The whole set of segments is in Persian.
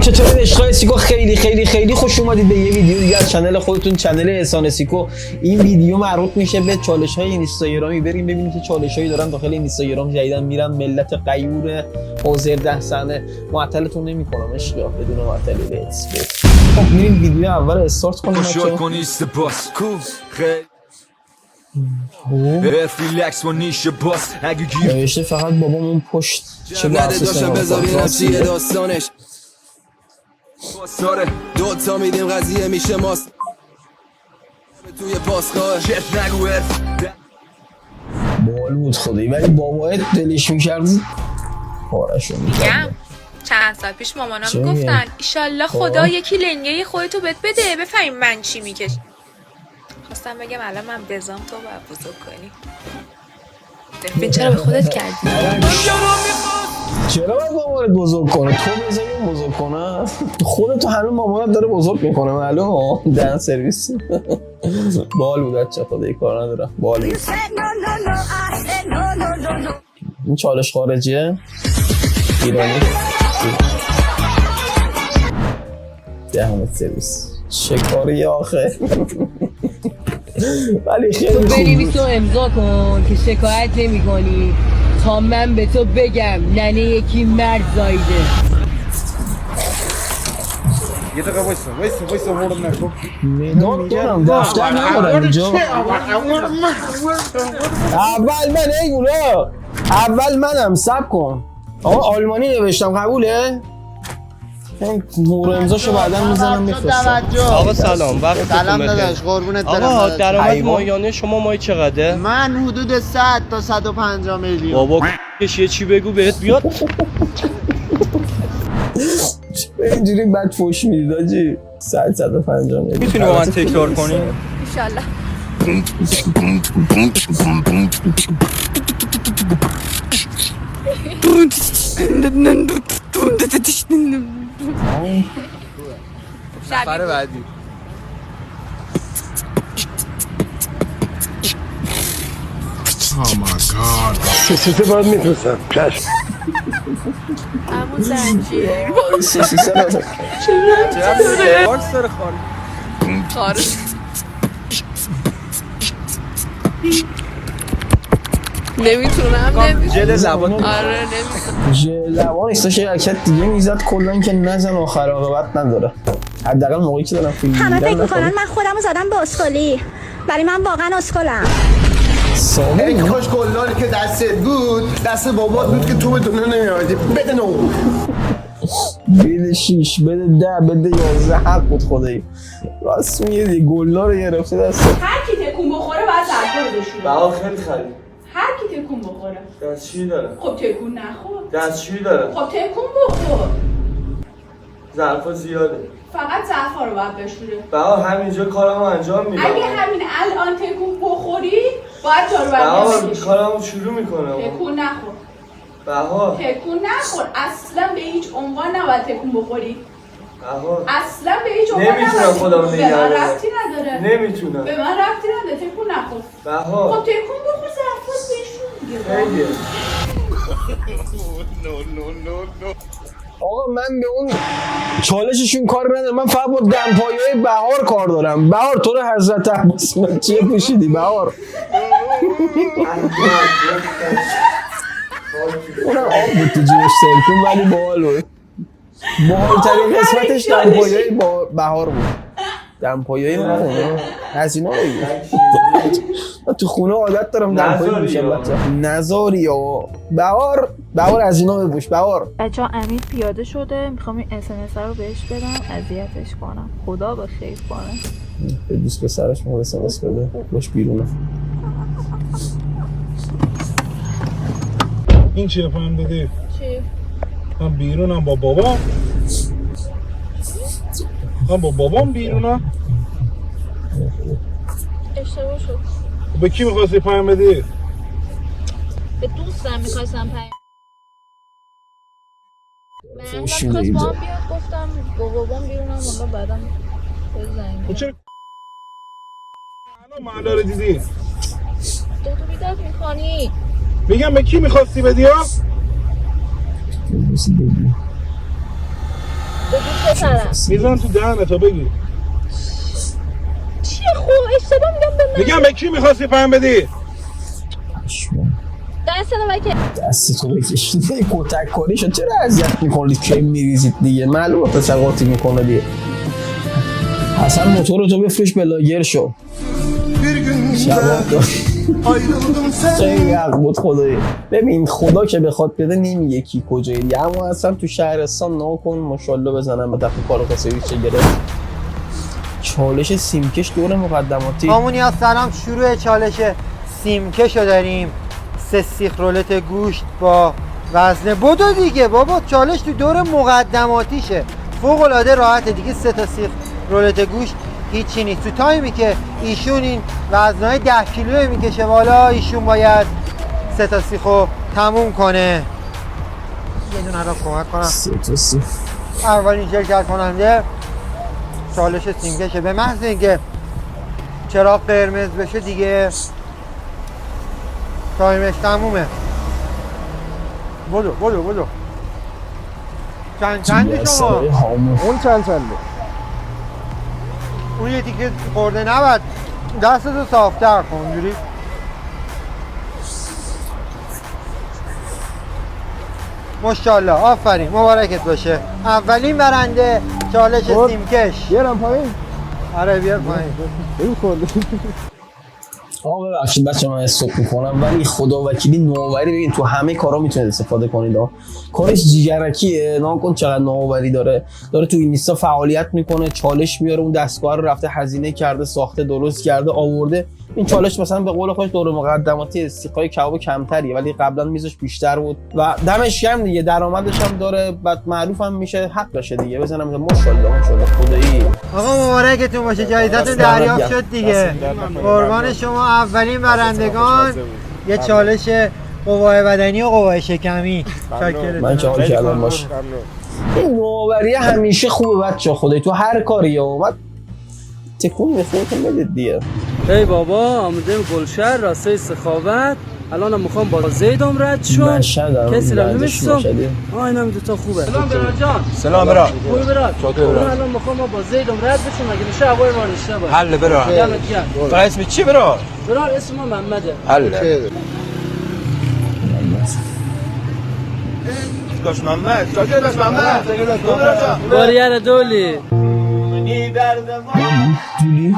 چطورید عشقای سیکو؟ خیلی خوش اومدید به یه ویدیو دیگه از چنل خودتون، چنل احسان سیکو. این ویدیو مربوط میشه به چالش‌های اینستاگرامی. بریم ببینیم که چالش‌هایی دارن داخل اینستاگرام جدیدن میرن. ملت غیور حاضر 10 ثانیه معطلتون نمی‌کنم عشقا، بدون معطلی لیتس. خب میریم ویدیو اول استارت کنیم. ریلکس و نیشه باس نوشته فقط بابامون پشت چه داشتم بذارینم چیه داستانش. دو تا میدیم قضیه میشه ماست توی پاسگاه چت نگو بال بود خدایی، ولی بابایت دلش میکرد پارشو میکرد. چند سال پیش مامانا میگفتن ایشالله خدا یکی لنگه خودتو بهت بده بفهمی من چی میکش. خواستم بگم الان من بزام تو باید بزرگ کنی. دفعه چرا به خودت کردی؟ چرا باید مامانت بزرگ کنه؟ تو بزنی اون بزرگ کنه؟ خودتو هنوز مامانت داره بزرگ میکنه معلوم. دن سرویس. بال بود بچه، خدایی کار نداره. بال بود. این چالش خارجیه؟ ایرانی؟ دهنت سرویس. چه کاری آخه؟ ولی خیلی بنویس و امضا کن که شکایت نمی کنی تا من به تو بگم ننه یکی مرد زایده. یه دقیقه وایسا وردم نکن. میدون دارم دفتر ندارم اینجا. اول من ایگولا، اول منم سب کن. آقا آلمانی نوشتم قبوله؟ این نور امضاشو بعدا میزنم میفرستم. آقا سلام، وقتتون بخیر. داداش قربونت برم. آقا درآمد ماهیانه شما ماهی چقدره؟ من حدود 100 تا 150 میلیون. بابا یه چی بگو بهت بیاد. اینجوری بعد فوش میدید آجی. 150 میلیون. میتونی با من تکرار کنی؟ ایشالله. نفر بعدی. سه باید میتونستم چشم. همون زنجیر بارس داره خاری. نمیتونم. جل زبان. آره نمیتونم. ژل لبان ایستاش یه حرکت دیگه میزد کلا که نزن آخر عاقبت نداره. حداقل موقعی که دارم فیلم می‌بینم. همه فکر می‌کنن من خودمو زدم به اسکلی، ولی من واقعا اسکلم. این خوش گلداری که دستت بود دست بابات بود که تو به دنیا نمیادی. بده 9 بده 6 بده 10 بده 11 حق بود خدایی. راست میگه دیگه گلدار رو گرفته دست. هر کی تکون بخوره باید ظرفا رو بشوره. بها خیلی خرید. هر کی تکون بخوره. دستشویی داره. خب تکون نخور. دستشویی داره. خب تکون بخور. ظرفا زیاده. فقط ظرفا رو باید بشوره. بها همینجا کارامو انجام میدم. اگه همین الان تکون بخوری باید جارو برمی بکشی. کارامو شروع میکنم. تکون نخور. بها تکون نخور. اصلا به هیچ عنوان نباید تکون بخوری. بها اصلا به هیچ عنوان نباید. نمیتونم خودمو نگه دارم. به من ربطی نداره. نمیتونم. به من ربطی نداره. تکون نخور. بها خب تکون بخور ظرفا بشور دیگه. خیلیه. آقا من به اون چالششون کار ندارم. من فقط با دمپایه‌های بهار کار دارم. بهار تو رو حضرت عباس چیه پوشیدی بهار؟ اونم آب بود تو جیبش سرکون، ولی باحال بود. باحال‌ترین قسمتش دمپایه‌های بهار بود. دمپایه‌های من از اینا بگیر. من تو خونه عادت دارم دمپایه میشم بچه. نذاری یا بهار از اینا بپوش. بهار بچه ها امیر پیاده شده، میخوام این SMS رو بهش بدم اذیتش کنم. خدا به خیر کنه. به دوست پسرش میخواد SMS بده باش بیرونه. این چیه فهم دادی؟ چی؟ من بیرونم با بابام. من با بابام بیرونم. اشتباه شد. به کی میخواستی پیام بدی؟ به دوستم میخواستم پیام. من فوش خواست میده با اینجا. هم بیاد، گفتم با بابام بیرونم والا بعدم بزنیم. چرا الان محلا رو دیدی؟ داد و بیداد میکنی. میگم به کی میخواستی بدی ها؟ ببوسی بگی به دوست بپرم. میزن تو دهنه تا بگی. چیه خب اشتباه میگم به میگم به کی میخواستی پهم بدی؟ دست نمکه. دست تو بکش کتک کاری شد. چرا اذیت میکنید که میریزید دیگه؟ معلومه پسر قاطی میکنه دیگه. اصلا موتور تو بفروش بلاگر شو. شباب خیلی حق بود خدایی. ببین خدا که بخواد بده نمیگه کی کجایی، اما اصلا تو شهرستان ناکن ماشاءالله بزنم به دفعه کارو کسایی چه گرفت. چالش سیمکش دور مقدماتی. آمونیا سلام، شروع چالش سیمکشو داریم. 3 سیخ رولت گوشت با وزنه. بدو دیگه بابا، چالش تو دور مقدماتیشه، فوق العاده راحته دیگه. 3 تا سیخ رولت گوشت هیچی نیست. تو تایمی که ایشون این وزنهای 10 کیلویی میکشه بالا، ایشون باید 3 تا سیخو تموم کنه. یه دونه را کمک کنم. 3 تا سیخ. اولین شرکت کننده چالش سیمکشه. به محض اینکه چراغ قرمز بشه دیگه تایمش تمومه. بدو چند شما؟ اون چنده؟ اون یه تیکه خورده نباید دستتو صافتر کن اونجوری. ماشاءالله، آفرین، مبارکت باشه. اولین برنده چالش سیمکش. بیارم پایین؟ آره بیار پایین. این خورده. آقا ببخشید بچه من استوب میکنم، ولی خدا وکیلی نوآوری ببین تو همه کارا میتونید استفاده کنید. کارش جیگرکیه، ناکن چقدر نوآوری داره تو اینستا فعالیت میکنه، چالش میاره، اون دستگاه رو رفته هزینه کرده، ساخته، درست کرده، آورده. این چالش مثلا به قول خودش دور مقدماتی سیخای کباب کمتریه، ولی قبلا میزش بیشتر بود و دمش گرم دیگه، درآمدش هم داره، بعد معروف هم میشه، حقشه دیگه. بزنم ماشاءالله خدایی. آقا مبارکتون باشه، جایزتون دریافت شد دیگه. قربان شما. اولین برندگان یه چالش قوای بدنی و قوای شکمی. من که حال کردم باشه. این نوآوری همیشه خوبه بچه خدایی، تو هر کاری اومد تکون میخورتون بدید دیگه. ای بابا آمدیم گلشهر راستای سخاوت. الانم میخوام با زیدم رد شم. کسی رو نمیستم. اینم دوتا خوبه. سلام برا جان. سلام برا. خوبی برا. الان میخوام با زیدم رد بشم، اگه میشه هوای ما نشته باشه. حل برا. تو اسم چی برا؟ برا اسم محمده. حل. داش محمد. داش محمد. باریار دولی. دولی؟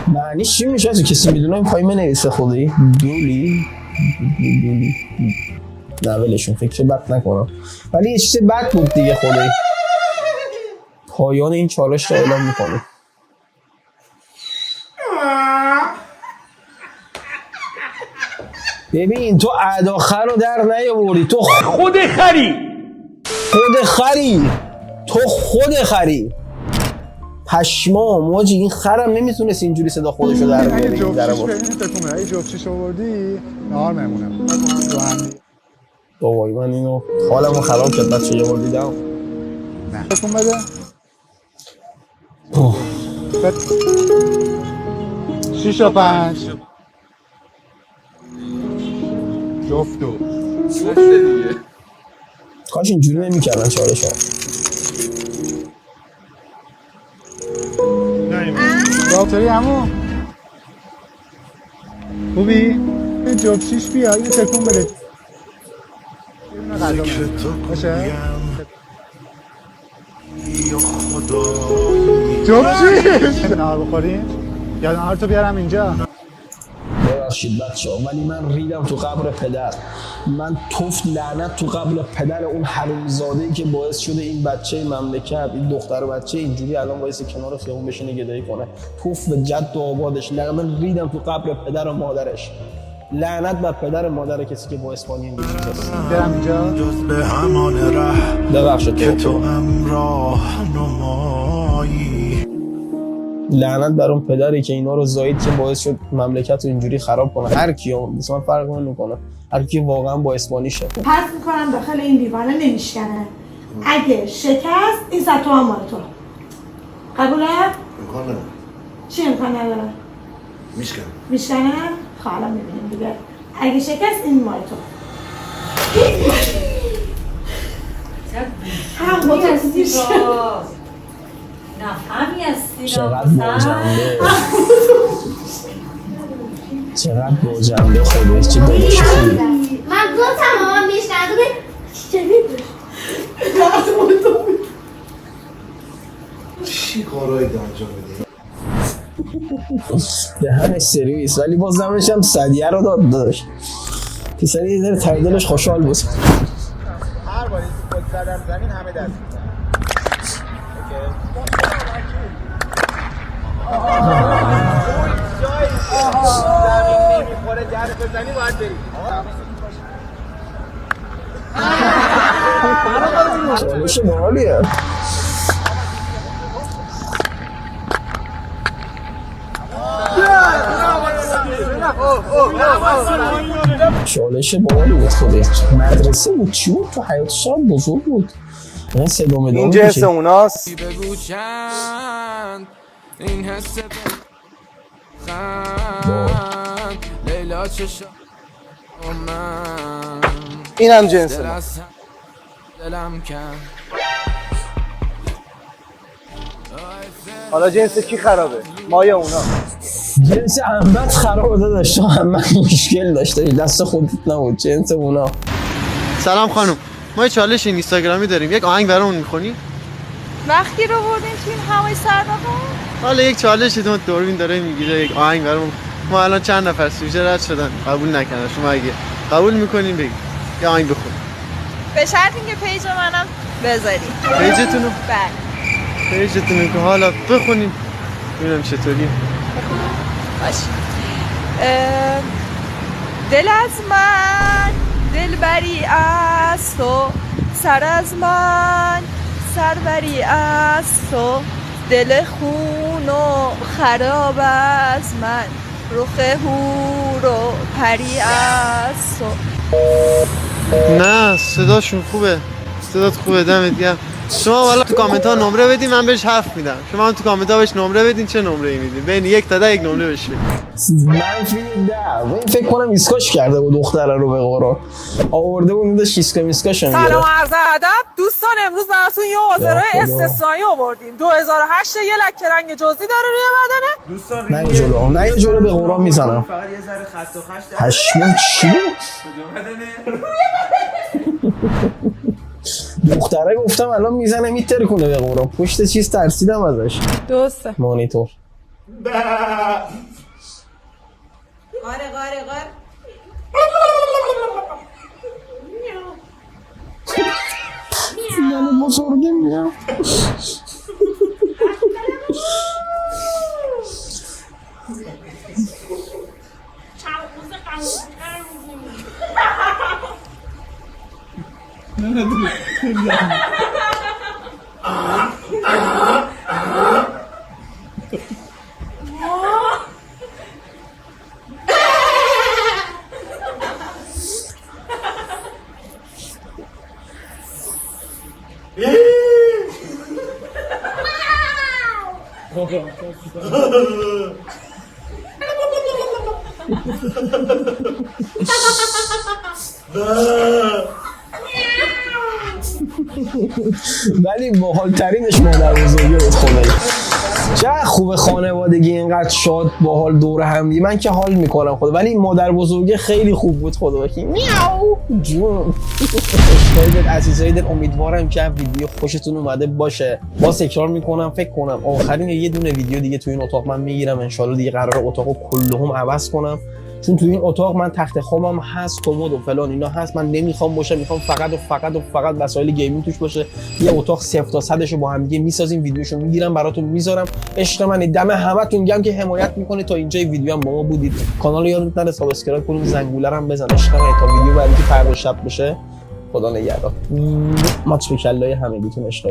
معنیش چی میشه؟ از کسی میدونه این پای منویسه خدایی؟ دولی؟ نه ولشون، فکر بد نکنم، ولی یه چیز بد بود دیگه خدایی. پایان این چالش رو اعلام میکنه. ببین تو اداخر رو در نیاوردی، تو خود خری پشمام ماجی. این خرم نمیتونست اینجوری صدا خودشو در بیاره. این جفتیش آوردی نهار میمونه. بابای من اینو حالمو خراب کرد بچه یه بار دیدم. نه بکن بده 6 و 5 جفتو کاش اینجوری نمیکردن چالش ها. داکتری همون خوبی؟ این جفتیش بیا اینو تکون بده. باشه جفتیش نهار بخوریم؟ یا نهار تو بیارم اینجا؟ ببخشید بچه ها، ولی من ریدم تو قبر پدر. من توف لعنت تو قبر پدر اون حرومزاده‌ای که باعث شده این بچه مملکت، این دختر بچه اینجوری الان باعث کنار خیابون بشینه گدایی کنه. توف به جد و آبادش. من ریدم تو قبر پدر و مادرش. لعنت بر پدر و مادر کسی که با اسپانی انگلیسی هست. برم اینجا جز به همان ره ببخشید که تو امراه نمایی. لعنت بر اون پدری که اینا رو زایید که باعث شد مملکت رو اینجوری خراب کنه. هر کیو مثلا فرق نمیکنه، هر کی واقعا با اسپانیشه. پس میکنم داخل این دیوانه نمیشکنه. اگه شکست این سطو هم مال تو. قبوله؟ میکنه. چی امکان نداره؟ میشکنه؟ حالا میبینیم دیگه. اگه شکست این مال تو. هم هستی نفهمی هستی چقدر باجنبه چقدر باجنبه خودش چه دلش خوبی من گفتم مامان میشنده چی کارایی انجام میدی؟ دهنش سرویس ولی باز زمانش هم صدیه رو داشت پیسری یه ذره ته دلش خوشحال بود هر باری خود زدم زمین همه دست میزن زمین نمیخوره جهر بزنی باید بری چالش باحالیه چالش باحالی بود خودش مدرسه بود چی بود تو حیاتش هم بزرگ بود این صدا مدام این جنس اوناست بگو چند این حس لیلا چشم من این هم جنس دلم کن حالا جنس کی خرابه؟ ما یا اونا؟ جنس احمد خرابه داشت تو احمد مشکل داشته دست خودت نبود جنس اونا سلام خانم ما یه چالش اینستاگرامی داریم یک آهنگ برامون میخونی؟ وقتی رو بردیم توی این هوای سردابه حالا یک چالش تو دوربین داره میگیره یک آهنگ برامون ما الان چند نفر سوژه رد شدن قبول نکردن شما اگه قبول میکنین بگید یه آهنگ بخون به شرط اینکه پیج منم بذاری پیجتونو؟ بله پیجتونو که حالا بخونیم ببینم چطوری باش دل از من دلبری از تو سر از من سربری از تو دل خون و خراب از من رخ هور و پری از تو نه صداشون خوبه صدات خوبه دمت گرم شما والا تو کامنت ها نمره بدین من بهش حرف میدم شما هم تو کامنت ها بهش نمره بدین چه نمره ای میدین بین 1 تا 10 یک نمره بهش بدین منفی 10 این فکر کنم ایسکاش کرده بود دختره رو به قرآن آورده بود داشت ایسکا میسکاش میگیره سلام عرض ادب دوستان امروز براتون یه آذرای استثنایی آوردیم 2008 یه لکه رنگ جزئی داره روی بدنه دوستان نه یه جلو نه یه جلو به قرآن میزنم فقط یه ذره خط و خش داره پشمون چی دختره گفتم الان میزنه میتر کنه به قرآن پشت چیز ترسیدم ازش درسته مانیتور قاره قاره قاره من بزرگه میام ولی باحال ترینش مادر بزرگی بود خدایی چقدر خوبه خانوادگی اینقدر شاد باحال دور هم من که حال میکنم خدا ولی مادر بزرگی خیلی خوب بود خدا وکیل میاو جون عزیزای دل امیدوارم که ویدیو خوشتون اومده باشه باز تکرار میکنم فکر کنم آخرین یه دونه ویدیو دیگه تو این اتاق من میگیرم ان شاءالله دیگه قراره اتاقو کلهم عوض کنم چون تو این اتاق من تخت خوابم هست کمد و فلان اینا هست من نمیخوام باشه میخوام فقط وسایل گیمینگ توش باشه یه اتاق 0 تا 100 با هم دیگه میسازیم ویدیوشو میگیرم براتون میذارم عشق من دم همتون گرم که حمایت میکنه تا اینجای ویدیو هم با ما بودید کانال رو یادتون نره سابسکرایب کنید زنگوله رو هم بزن عشق من تا ویدیو بعدی که فردا شب بشه خدا نگهدار ماچ به کلای همگیتون عشق